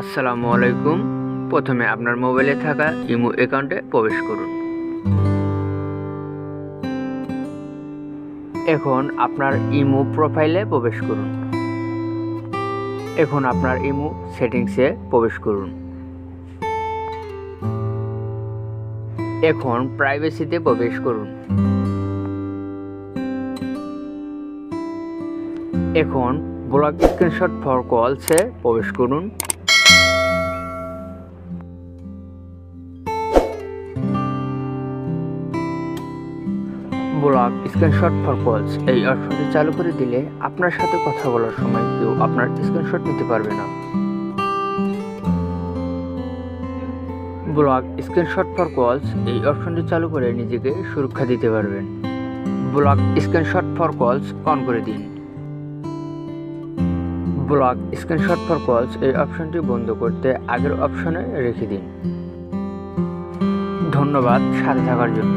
আসসালামু আলাইকুম। প্রথমে আপনার মোবাইলে থাকা ইমো অ্যাকাউন্টে প্রবেশ করুন। এখন আপনার ইমো প্রোফাইলে প্রবেশ করুন। এখন আপনার ইমো সেটিংসে প্রবেশ করুন। এখন প্রাইভেসিতে প্রবেশ করুন। এখন ব্লক স্ক্রিনশট ফর কলসে প্রবেশ করুন। ব্লক স্ক্রিনশট ফর কলস এই অপশনটি চালু করে দিলে আপনার সাথে কথা বলার সময় কেউ আপনার স্ক্রিনশট নিতে পারবে না। ব্লক স্ক্রিনশট ফর কলস এই অপশনটি চালু করে নিজেকে সুরক্ষা দিতে পারবেন। ব্লক স্ক্রিনশট ফর কলস অন করে দিন। ব্লক স্ক্রিনশট ফর কলস এই অপশনটি বন্ধ করতে আগের অপশনে রেখে দিন। ধন্যবাদ সাথে থাকার জন্য।